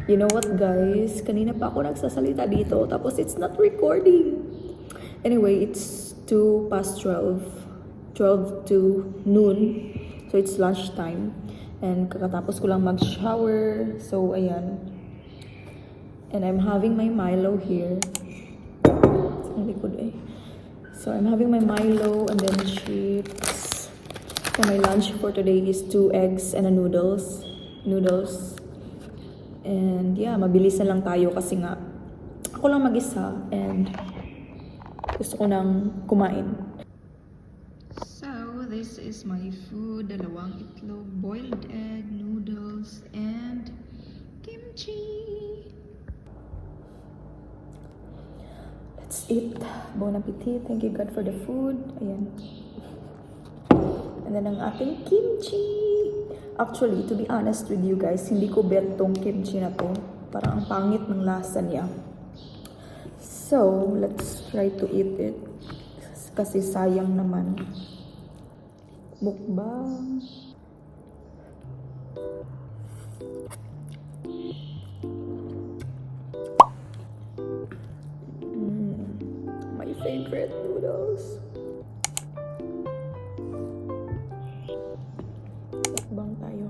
You know what, guys? Kanina pa ako nagsasalita dito, tapos it's not recording. Anyway, it's 2 past 12. 12 to noon. So, it's lunchtime. And kakatapos ko lang mag-shower. So, ayan. And I'm having my Milo here. Ang likod eh. So, I'm having my Milo and then chips. So, my lunch for today is 2 eggs and a noodles. And yeah, mabilis na lang tayo kasi nga ako lang mag-isa and gusto ko nang kumain. So, this is my food. Dalawang itlog, boiled egg, noodles, and kimchi. Let's eat. Bon appetit. Thank you God for the food. Ayan. And then ang ating kimchi. Actually, to be honest with you guys, hindi ko bet tong kimchi na to. Parang ang pangit ng lasa niya. So, let's try to eat it. Kasi sayang naman. Mukbang. My favorite noodles. Mukbang tayo.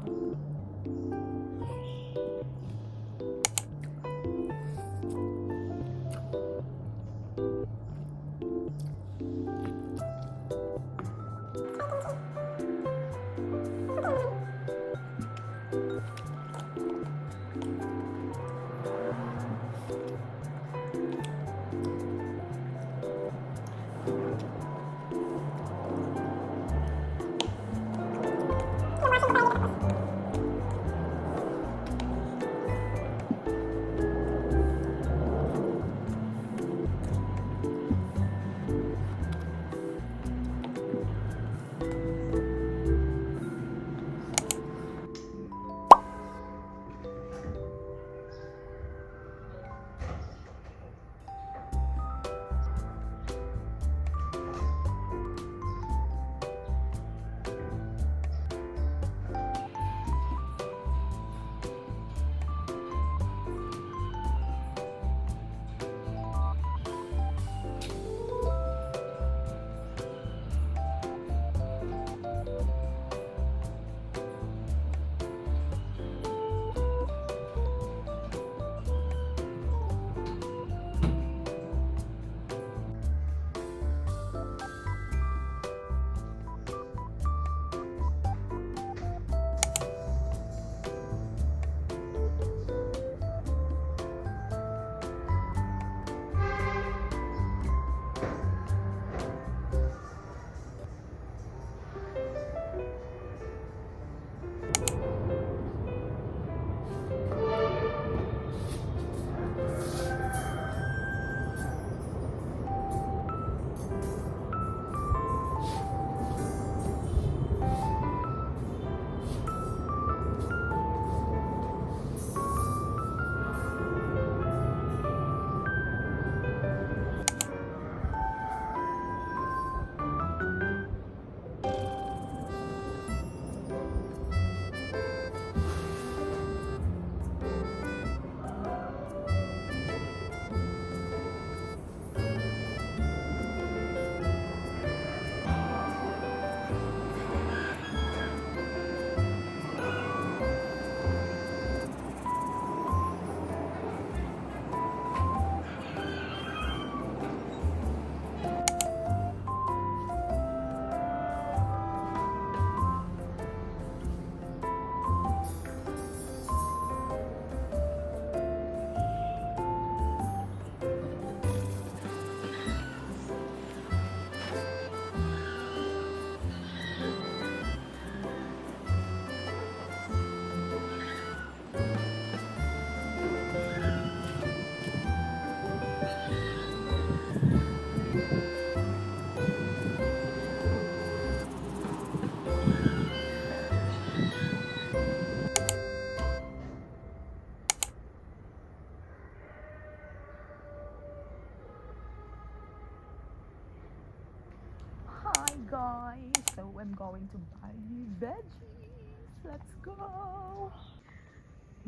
Guys, so I'm going to buy veggies. Let's go.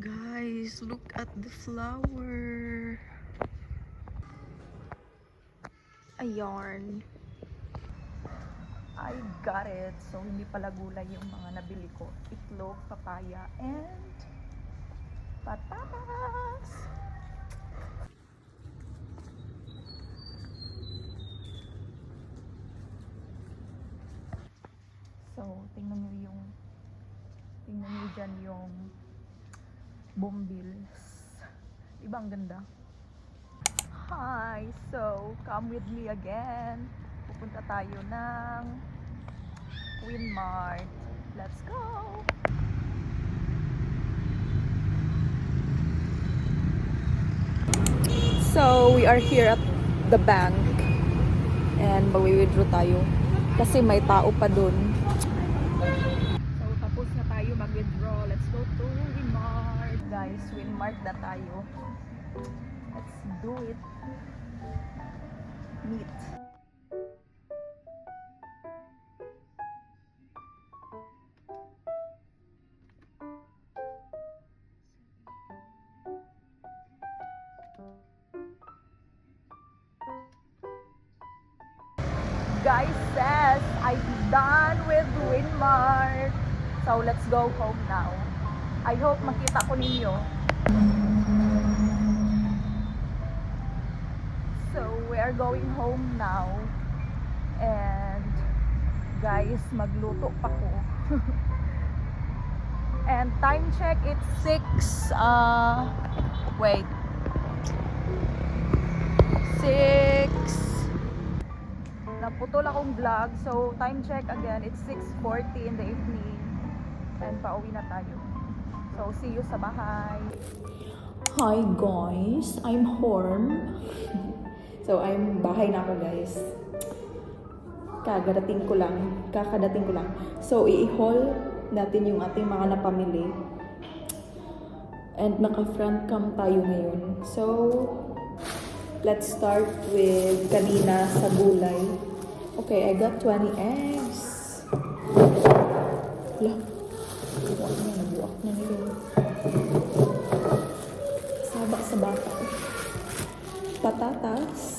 Guys, look at the flower. Ayan. I got it. So, hindi pala gulay yung mga nabili ko. Itlog, papaya, and patatas. So, tingnan nyo dyan yung bombills. Diba ang ganda? Hi! So, come with me again. Pupunta tayo ng Winmart. Let's go! So, we are here at the bank. And mag-withdraw tayo. Kasi may tao pa dun. So, tapos na tayo mag-withdraw. Let's go to Winmart. Guys, Winmart na tayo. Let's do it. Meet. Guys, says I'm done with Winmart. So, let's go home now. I hope makita ko ninyo. So, we are going home now. And, guys, magluto pa ko. And time check, it's 6, wait. 6. Naputol akong vlog. So, time check again, it's 6:40 in the evening. And pauwi na tayo. So, see you sa bahay. Hi guys, I'm Horm. So, bahay na ako guys. Kakadating ko lang. So, i-haul natin yung ating mga napamili. And naka-front cam tayo ngayon. So, let's start with kanina sa gulay. Okay, I got 20 eggs. Wala. Nabuak na nila. Saba sa bata. Patatas.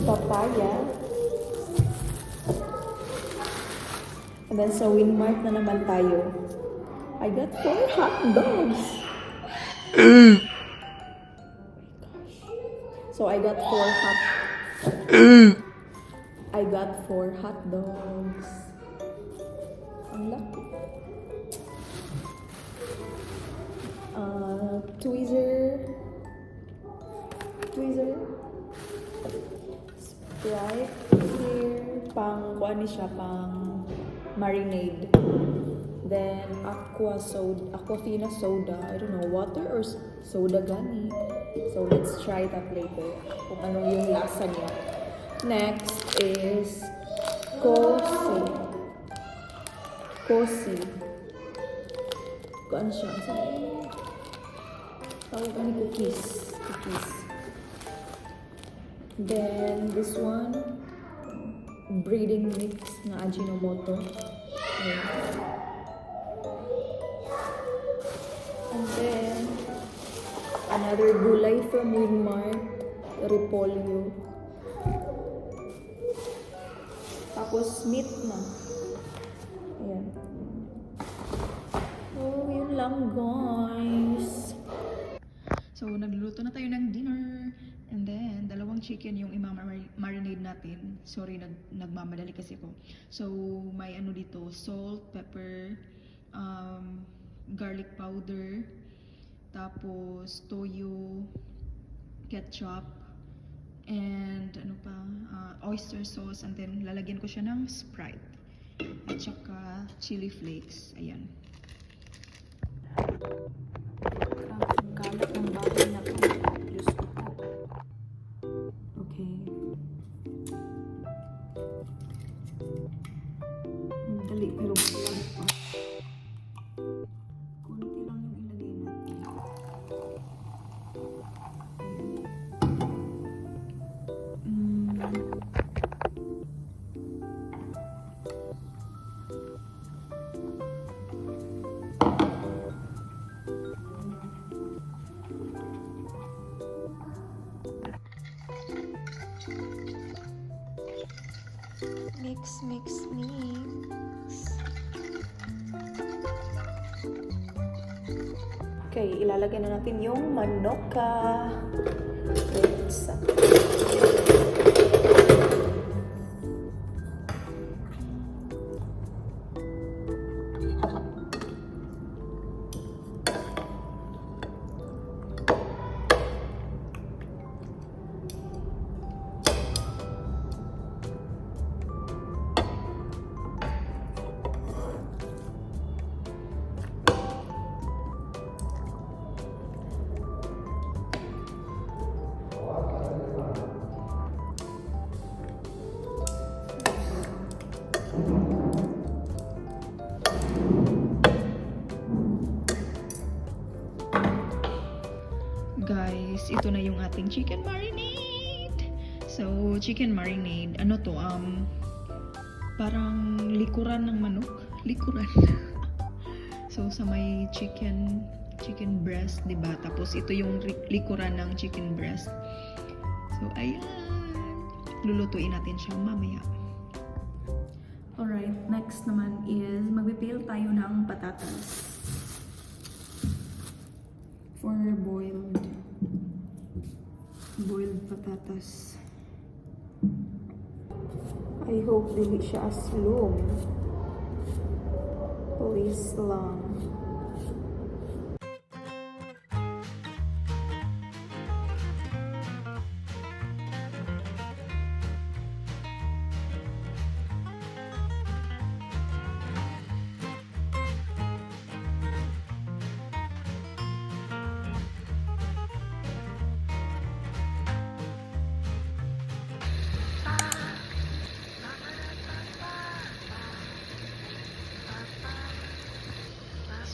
Papaya. And then sa Winmart na naman tayo. I got 4 hot dogs. So I got 4 hot dogs. Ang laki. Tweezer. Sprite. Here. Pang marinade. Then Aquafina soda. I don't know, water or soda gani. So let's try that later. Kung ano yung lasa niya. Next is Cosi. Kuan siya. Tawag ni cookies. Then this one, breeding mix na Ajinomoto. Ayan. And then another gulay from Winmart, repolyo. Tapos meat na. Ayan. Oh, yun lang guys. So, nagluluto na tayo ng dinner. And then, dalawang chicken yung marinade natin. Sorry, nagmamadali kasi ako. So, may ano dito, salt, pepper, garlic powder, tapos toyo, ketchup, and ano pa, oyster sauce, and then lalagyan ko siya ng Sprite at saka chili flakes. Ayan. Ang kalat ng bahay na to. Diyos ko po. Okay. Ang dali pero malang pa. Kunti lang yung ilagay natin. Mix, mix, mix. Okay, ilalagay na natin yung manoka. Mix. Guys, ito na yung ating chicken marinade. So, chicken marinade, ano to, parang likuran ng manok. Likuran. So, sa may chicken breast, 'di ba? Tapos ito yung likuran ng chicken breast. So, ayan. Lulutuin natin siya mamaya. Alright, next naman is magpipil tayo ng patatas. For boiled patatas. I hope dili siya aslum. Please lang.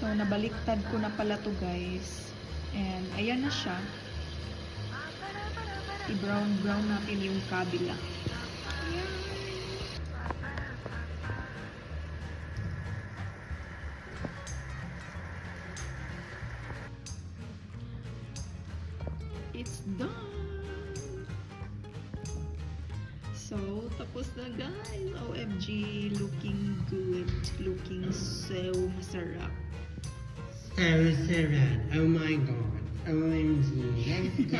So, nabaliktad ko na pala to guys. And, ayan na siya. I-brown natin yung kabila. Ayan. It's done! So, tapos na guys. OMG, looking good. Looking so masarap. So sarap. Oh my god. OMG. Let's go.